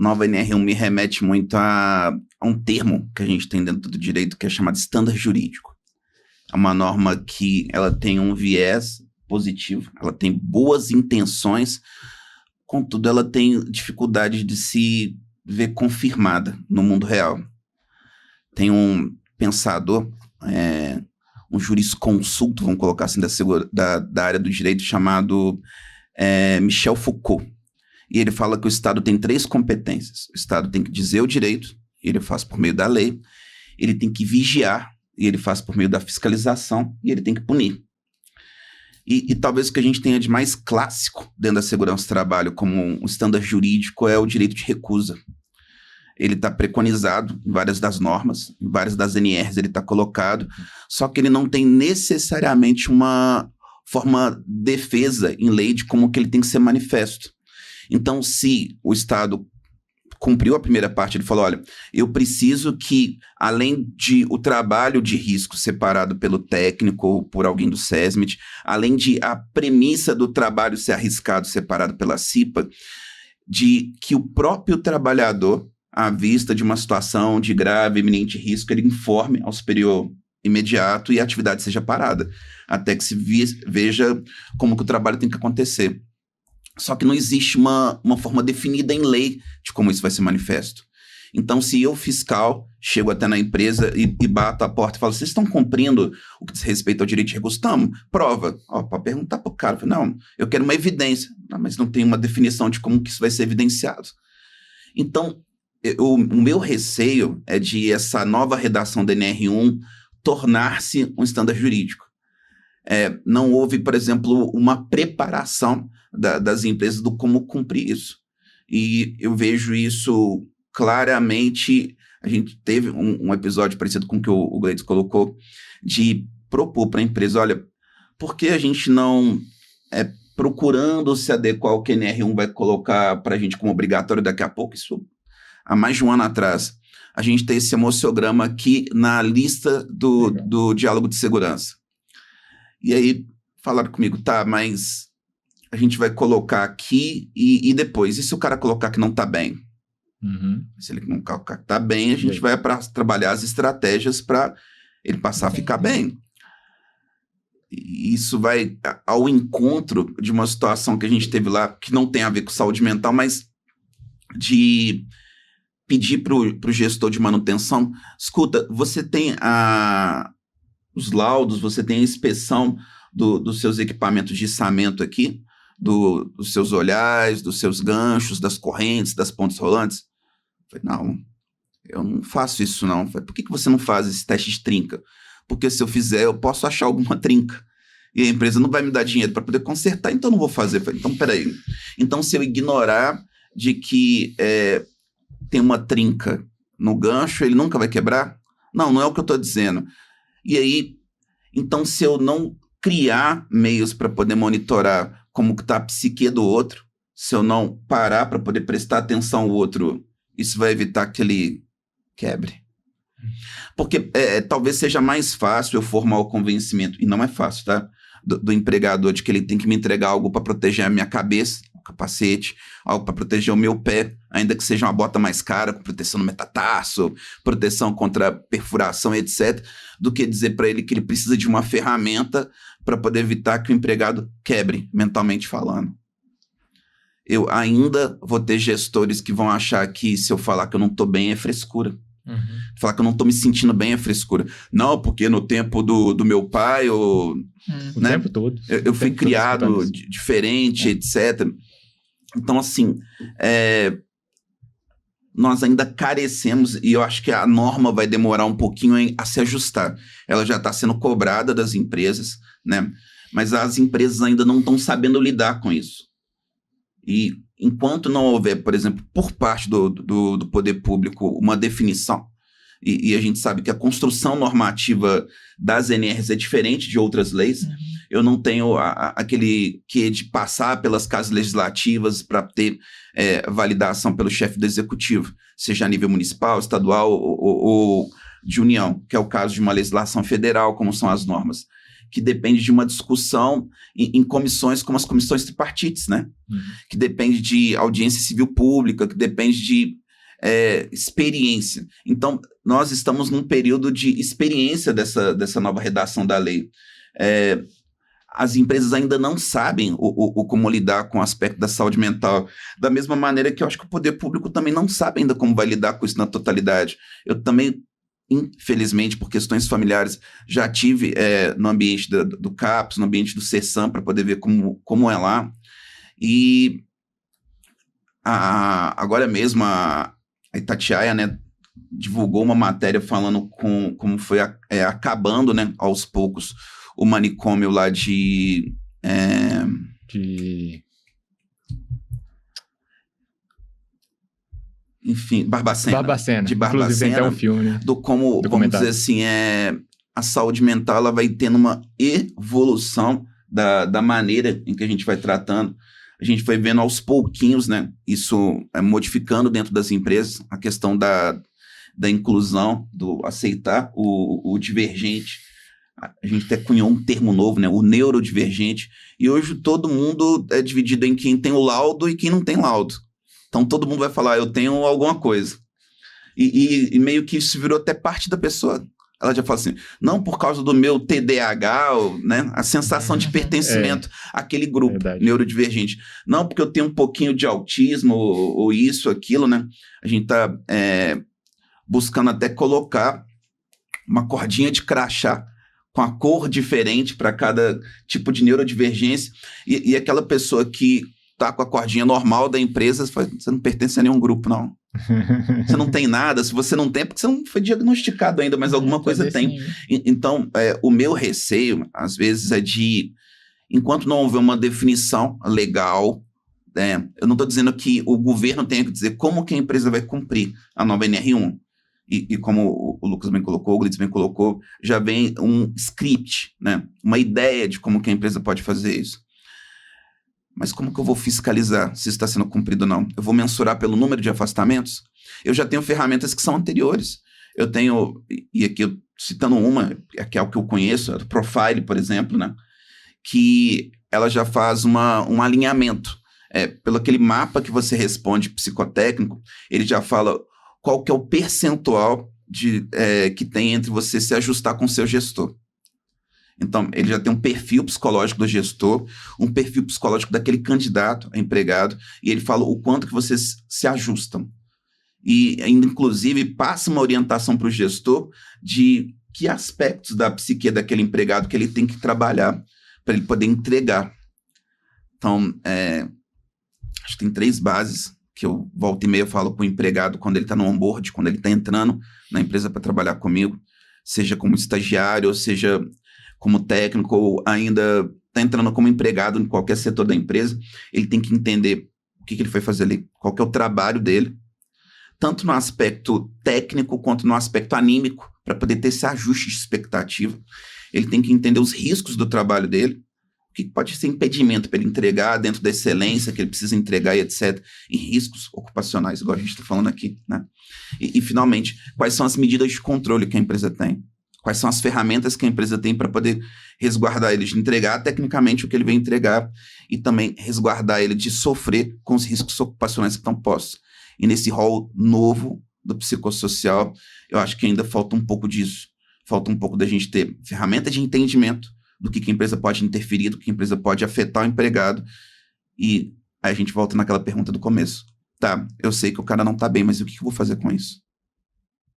nova NR1 me remete muito a um termo que a gente tem dentro do direito que é chamado estándar jurídico. É uma norma que ela tem um viés positivo, ela tem boas intenções, contudo ela tem dificuldade de se ver confirmada no mundo real. Tem um pensador, um jurisconsulto, vamos colocar assim, da área do direito, chamado Michel Foucault. E ele fala que o Estado tem 3 competências. O Estado tem que dizer o direito, e ele faz por meio da lei. Ele tem que vigiar, e ele faz por meio da fiscalização, e ele tem que punir. E talvez o que a gente tenha de mais clássico dentro da segurança do trabalho como um estándar jurídico é o direito de recusa. Ele está preconizado em várias das normas, em várias das NRs ele está colocado, só que ele não tem necessariamente uma forma de defesa em lei de como que ele tem que ser manifesto. Então, se o Estado cumpriu a primeira parte, ele falou, olha, eu preciso que, além de o trabalho de risco separado pelo técnico ou por alguém do SESMIT, além de a premissa do trabalho ser arriscado separado pela CIPA, de que o próprio trabalhador, à vista de uma situação de grave e iminente risco, ele informe ao superior imediato e a atividade seja parada, até que se veja como que o trabalho tem que acontecer. Só que não existe uma forma definida em lei de como isso vai ser manifesto. Então, se eu, fiscal, chego até na empresa e bato a porta e falo, vocês estão cumprindo o que diz respeito ao direito de recurso? Estamos. Prova. Para perguntar para o cara. Falo, não, eu quero uma evidência. Não, mas não tem uma definição de como que isso vai ser evidenciado. Então, o meu receio é de essa nova redação da NR1 tornar-se um estándar jurídico. Não houve, por exemplo, uma preparação das empresas do como cumprir isso. E eu vejo isso claramente. A gente teve um episódio parecido com o que o Gleides colocou, de propor para a empresa, olha, por que a gente não procurando se adequar ao que a NR1 vai colocar para a gente como obrigatório daqui a pouco, isso há mais de um ano atrás, a gente tem esse emociograma aqui na lista do diálogo de segurança. E aí falaram comigo, tá, mas a gente vai colocar aqui e depois. E se o cara colocar que não está bem? Uhum. Se ele não colocar que está bem, a gente vai trabalhar as estratégias para ele passar a ficar bem. E isso vai ao encontro de uma situação que a gente teve lá, que não tem a ver com saúde mental, mas de pedir para o gestor de manutenção, escuta, você tem os laudos, você tem a inspeção dos seus equipamentos de içamento aqui, dos seus olhares, dos seus ganchos, das correntes, das pontes rolantes? Eu falei, não, eu não faço isso não. Eu falei, por que você não faz esse teste de trinca? Porque se eu fizer, eu posso achar alguma trinca. E a empresa não vai me dar dinheiro para poder consertar, então eu não vou fazer. Eu falei, então, peraí. Então, se eu ignorar de que tem uma trinca no gancho, ele nunca vai quebrar? Não, não é o que eu estou dizendo. E aí, então, se eu não criar meios para poder monitorar como está a psique do outro, se eu não parar para poder prestar atenção ao outro, isso vai evitar que ele quebre. Porque talvez seja mais fácil eu formar o convencimento, e não é fácil, tá? Do empregador de que ele tem que me entregar algo para proteger a minha cabeça, o capacete, algo para proteger o meu pé, ainda que seja uma bota mais cara, com proteção no metatarso, proteção contra perfuração, etc., do que dizer para ele que ele precisa de uma ferramenta para poder evitar que o empregado quebre, mentalmente falando. Eu ainda vou ter gestores que vão achar que se eu falar que eu não estou bem é frescura. Uhum. Falar que eu não estou me sentindo bem é frescura. Não, porque no tempo do meu pai, o tempo todo. Eu fui criado diferente, etc. Então, assim, nós ainda carecemos, e eu acho que a norma vai demorar um pouquinho a se ajustar. Ela já está sendo cobrada das empresas, né? Mas as empresas ainda não estão sabendo lidar com isso. E enquanto não houver, por exemplo, por parte do poder público, uma definição, e a gente sabe que a construção normativa das NRs é diferente de outras leis, eu não tenho aquele quê de passar pelas casas legislativas para ter validação pelo chefe do executivo, seja a nível municipal, estadual ou de união, que é o caso de uma legislação federal, como são as normas, que depende de uma discussão em comissões como as comissões tripartites, né? Que depende de audiência civil pública, que depende de experiência. Então, nós estamos num período de experiência dessa nova redação da lei. As empresas ainda não sabem como lidar com o aspecto da saúde mental, da mesma maneira que eu acho que o poder público também não sabe ainda como vai lidar com isso na totalidade. Eu também, infelizmente, por questões familiares, já tive no ambiente do CAPS, no ambiente do CESAM, para poder ver como é lá. E agora mesmo a Itatiaia, né, divulgou uma matéria falando como foi acabando, né, aos poucos o manicômio lá enfim, Barbacena. De Barbacena. Inclusive tem um filme, né? Do como, vamos dizer assim, a saúde mental ela vai tendo uma evolução da maneira em que a gente vai tratando. A gente foi vendo aos pouquinhos, né? Isso modificando dentro das empresas, a questão da inclusão, do aceitar o divergente. A gente até cunhou um termo novo, né? O neurodivergente. E hoje todo mundo é dividido em quem tem o laudo e quem não tem laudo. Então todo mundo vai falar, eu tenho alguma coisa. E meio que isso virou até parte da pessoa. Ela já fala assim, não por causa do meu TDAH, né? A sensação de pertencimento àquele grupo neurodivergente. Não porque eu tenho um pouquinho de autismo ou isso, aquilo, né? A gente está buscando até colocar uma cordinha de crachá com a cor diferente para cada tipo de neurodivergência. E aquela pessoa que tá com a cordinha normal da empresa, você não pertence a nenhum grupo, não. Você não tem nada. Se você não tem, é porque você não foi diagnosticado ainda, mas alguma coisa tem. Então, o meu receio, às vezes, é de, enquanto não houver uma definição legal, eu não estou dizendo que o governo tenha que dizer como que a empresa vai cumprir a nova NR1. E como o Lucas bem colocou, o Glitz bem colocou, já vem um script, né? Uma ideia de como que a empresa pode fazer isso. Mas como que eu vou fiscalizar se isso está sendo cumprido ou não? Eu vou mensurar pelo número de afastamentos? Eu já tenho ferramentas que são anteriores. Eu tenho, e aqui eu citando uma, que é o que eu conheço, a Profile, por exemplo, né? Que ela já faz um alinhamento. Pelo aquele mapa que você responde psicotécnico, ele já fala qual que é o percentual que tem entre você se ajustar com o seu gestor. Então, ele já tem um perfil psicológico do gestor, um perfil psicológico daquele candidato a empregado, e ele fala o quanto que vocês se ajustam. E, inclusive, passa uma orientação para o gestor de que aspectos da psique daquele empregado que ele tem que trabalhar para ele poder entregar. Então, acho que tem 3 bases que eu volta e meia falo com o empregado quando ele está no onboard, quando ele está entrando na empresa para trabalhar comigo, seja como estagiário, ou seja como técnico, ou ainda está entrando como empregado em qualquer setor da empresa, ele tem que entender o que ele foi fazer ali, qual que é o trabalho dele, tanto no aspecto técnico quanto no aspecto anímico, para poder ter esse ajuste de expectativa. Ele tem que entender os riscos do trabalho dele, o que pode ser impedimento para ele entregar dentro da excelência que ele precisa entregar e etc. E riscos ocupacionais, igual a gente está falando aqui, né? E, finalmente, quais são as medidas de controle que a empresa tem? Quais são as ferramentas que a empresa tem para poder resguardar ele de entregar tecnicamente o que ele vem entregar e também resguardar ele de sofrer com os riscos ocupacionais que estão postos. E nesse rol novo do psicossocial, eu acho que ainda falta um pouco disso. Falta um pouco da gente ter ferramenta de entendimento do que a empresa pode interferir, do que a empresa pode afetar o empregado. E aí a gente volta naquela pergunta do começo. Tá, eu sei que o cara não tá bem, mas o que eu vou fazer com isso?